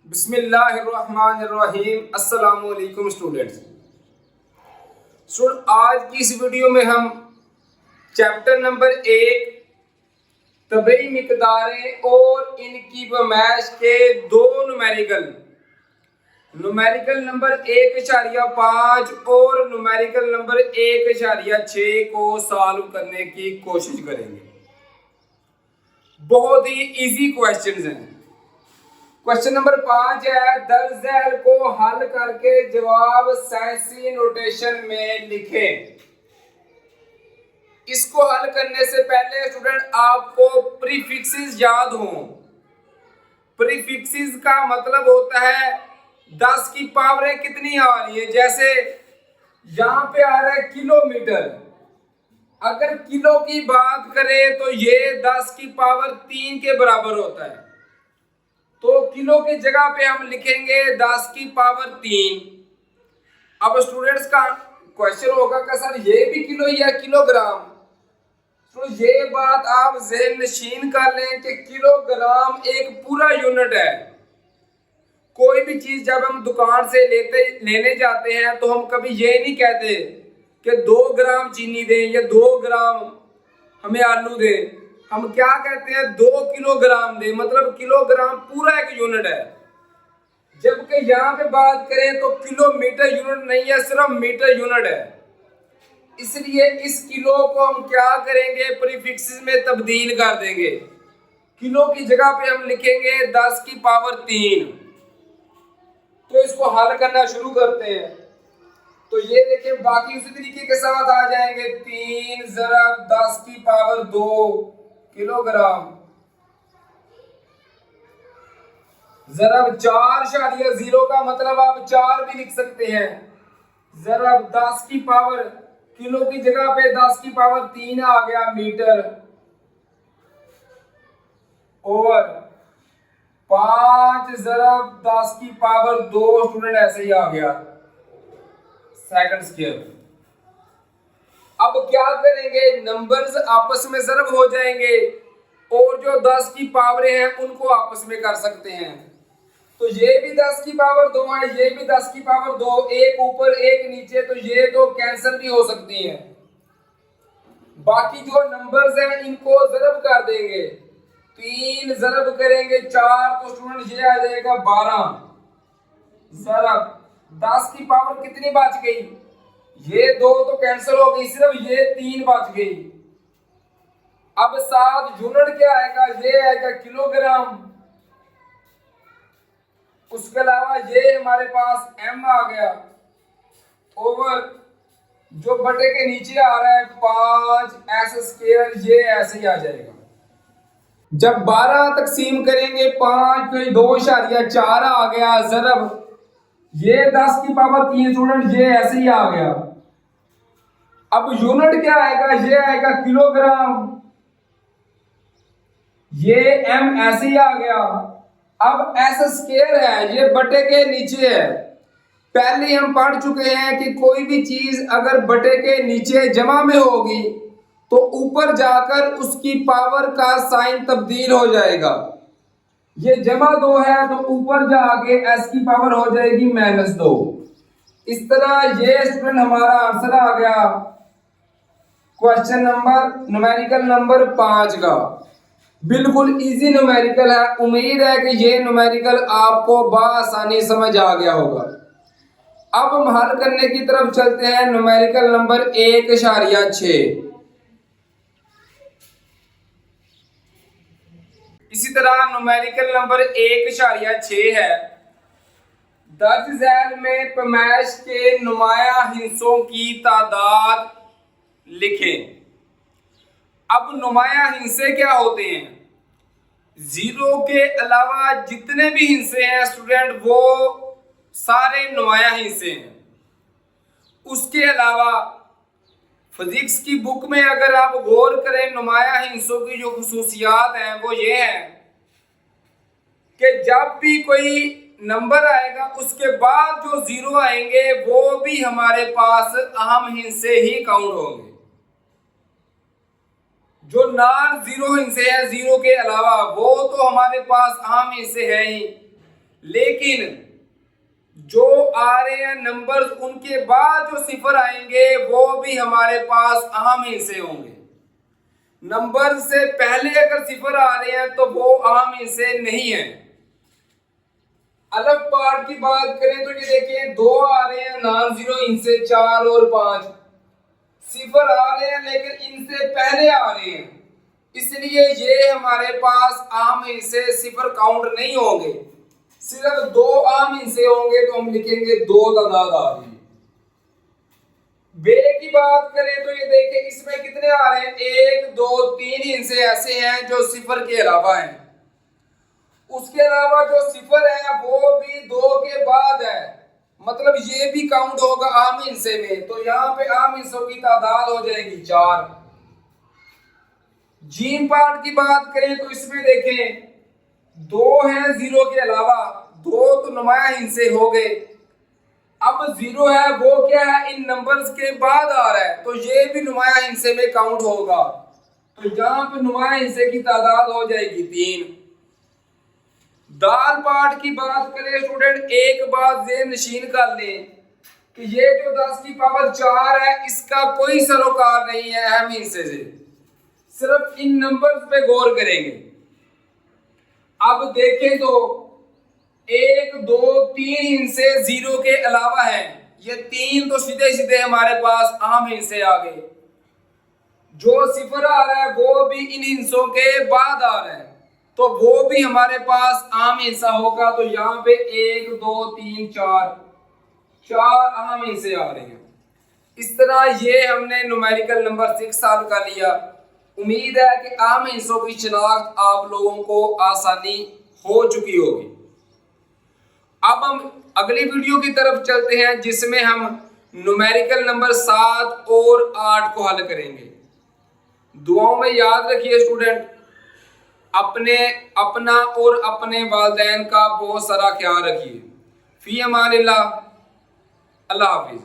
बिस्मिल्लाहिर्रहमानिर्रहीम। अस्सलाम वालेकुम स्टूडेंट्स। आज की इस वीडियो में हम चैप्टर नंबर 1 तबई मिकदारें और इनकी पैमाइश के दो न्यूमेरिकल नंबर 1.5 और न्यूमेरिकल नंबर 1.6 को सॉल्व करने की कोशिश करेंगे। बहुत ही इजी क्वेश्चंस हैं। क्वेश्चन नंबर 5 है, दर्ज झैल को हल करके जवाब साइंसी नोटेशन में लिखें। इसको हल करने से पहले स्टूडेंट आपको प्रीफिक्सेस याद हों। प्रीफिक्सेस का मतलब होता है 10 की पावरें कितनी आ रही है। जैसे यहाँ पे आ रहा है किलोमीटर, अगर किलो की बात करें तो ये 10 की पावर 3 के बराबर होता है। तो किलो की जगह पे हम लिखेंगे 10 की पावर 3। अब स्टूडेंट्स का क्वेश्चन होगा कि सर ये भी किलो या किलोग्राम। तो ये बात आप ज़हन नशीन कर लें कि किलोग्राम एक पूरा यूनिट है। कोई भी चीज जब हम दुकान से लेने जाते हैं तो हम कभी ये नहीं कहते कि 2 ग्राम चीनी दें या 2 ग्राम हमें आलू दें। हम क्या कहते हैं 2 किलोग्राम दे, मतलब किलोग्राम पूरा एक यूनिट है। जबकि यहाँ पे बात करें तो किलोमीटर यूनिट नहीं है, सिर्फ मीटर यूनिट है। इसलिए इस किलो को हम क्या करेंगे, प्रीफिक्सेस में तब्दील कर देंगे। किलो की जगह पे हम लिखेंगे 10 की पावर 3। तो इसको हल करना शुरू करते हैं। तो ये देखिए, बाकी उसी तरीके के साथ आ जाएंगे। 3 ज़रब 10 की पावर 2 किलोग्राम ज़रब 4.0 का मतलब आप 4 भी लिख सकते हैं। ज़रब 10 की पावर, किलो की जगह पे 10 की पावर 3 आ गया मीटर, ओवर 5 ज़रब 10 की पावर 2 स्टूडेंट ऐसे ही आ गया सेकंड स्क्वायर। अब क्या करेंगे, नंबर्स आपस में ज़रब हो जाएंगे और जो 10 की पावरें हैं उनको आपस में कर सकते हैं। तो ये भी 10 की पावर 2 है, ये भी 10 की पावर 2, एक ऊपर एक नीचे, तो ये दो कैंसिल भी हो सकती हैं। बाकी जो नंबर्स हैं इनको ज़रब कर देंगे। 3 ज़रब करेंगे 4 तो स्टूडेंट ये आ जाएगा 12 ज़रब 10 की पावर कितनी बच गई, ये 2 तो कैंसिल हो गई, सिर्फ ये 3 बच गई। अब 7 यूनिट क्या आएगा, ये आएगा किलोग्राम। उसके अलावा ये हमारे पास m आ गया, ओवर जो बटे के नीचे आ रहा है 5s², ये ऐसे ही आ जाएगा। जब 12 तकसीम करेंगे 5 तो 2.4 आ गया ज़रब ये 10 की पावर 3 स्टूडेंट, ये ऐसे ही आ गया। अब यूनिट क्या आएगा, ये आएगा किलोग्राम, ये m ऐसे ही आ गया। अब s² है, ये बटे के नीचे है। पहले हम पढ़ चुके हैं कि कोई भी चीज अगर बटे के नीचे जमा में होगी तो ऊपर जाकर उसकी पावर का साइन तब्दील हो जाएगा। ये जमा 2 है तो ऊपर जाके s की पावर हो जाएगी -2। इस तरह ये स्टूडेंट हमारा आंसर आ गया क्वेश्चन नंबर न्यूमेरिकल नंबर 5 का। बिल्कुल इजी न्यूमेरिकल है। उम्मीद है कि ये न्यूमेरिकल आपको बआसानी समझ आ गया होगा। अब हम हल करने की तरफ चलते हैं न्यूमेरिकल नंबर 1.6। इसी तरह न्यूमेरिकल नंबर 1.6 है, दर्ज झैल में पैमाइश के नुमाया हिस्सों की तादाद लिखें। अब नुमाया हिस्से क्या होते हैं, 0 के अलावा जितने भी हिस्से हैं स्टूडेंट वो सारे नुमाया हिस्से हैं। उसके अलावा फिजिक्स की बुक में अगर आप गौर करें, नुमाया हिस्सों की जो खुसूसियात हैं वो ये हैं कि जब भी कोई नंबर आएगा उसके बाद जो 0 आएंगे वो भी हमारे पास अहम हिस्से ही काउंट होंगे। जो नॉन 0 हिस्से हैं 0 के अलावा वो तो हमारे पास अहम हिस्से हैं ही, लेकिन जो आ रहे हैं नंबर्स उनके बाद जो सिफर आएंगे वो भी हमारे पास अहम हिस्से होंगे। नंबर से पहले अगर सिफर आ रहे हैं तो वो अहम हिस्से नहीं है। अलग पार्ट की बात करें तो ये देखिए 2 आ रहे हैं नॉन जीरो हिस्से 4 और 5, सिफर आ रहे हैं लेकिन इनसे पहले आ रहे हैं, इसलिए ये हमारे पास आम हिस्से सिफर काउंट नहीं होंगे। सिर्फ 2 आम हिस्से होंगे तो हम लिखेंगे 2 तादाद आ रही है। बे की बात करें तो ये देखिए इसमें कितने आ रहे हैं, 1 2 3 हिस्से ऐसे हैं जो सिफर के अलावा हैं। उसके अलावा जो सिफर है वो भी 2 के बाद है, मतलब ये भी काउंट होगा आम हिस्से में। तो यहाँ पे आम हिस्सों की तादाद हो जाएगी 4। जीम पार्ट की बात करें तो इसमें देखें 2 है जीरो के अलावा, 2 तो नुमाया हिस्से हो गए। अब 0 है वो क्या है, इन नंबर्स के बाद आ रहा है तो ये भी नुमाया हिस्से में काउंट होगा। तो यहाँ पे नुमाया हिस्से की तादाद हो जाएगी 3। दाल पार्ट की बात करें स्टूडेंट, एक बात ज़हन नशीन कर लें कि ये जो 10 की पावर 4 है इसका कोई सरोकार नहीं है अहम हिस्से से, सिर्फ इन नंबर्स पे गौर करेंगे। अब देखें तो 1 2 3 हिस्से 0 के अलावा हैं, ये 3 तो सीधे सीधे हमारे पास अहम हिस्से आ गए। जो सिफर आ रहा है वो भी इन हिस्सों के बाद आ रहा है तो वो भी हमारे पास आम हिस्सा होगा। तो यहाँ पे 1 2 3 4 अहम हिस्से आ रहे हैं। इस तरह ये हमने न्यूमेरिकल नंबर 6 सॉल्व कर लिया। उम्मीद है कि आम हिस्सों की शिनाख्त आप लोगों को आसानी हो चुकी होगी। अब हम अगली वीडियो की तरफ चलते हैं जिसमें हम न्यूमेरिकल नंबर 7 और 8 को हल करेंगे। दुआओं में याद रखिए स्टूडेंट, अपना और अपने वालिदैन का बहुत सारा ख्याल रखिए। फी अमानिल्लाह, अल्लाह हाफिज।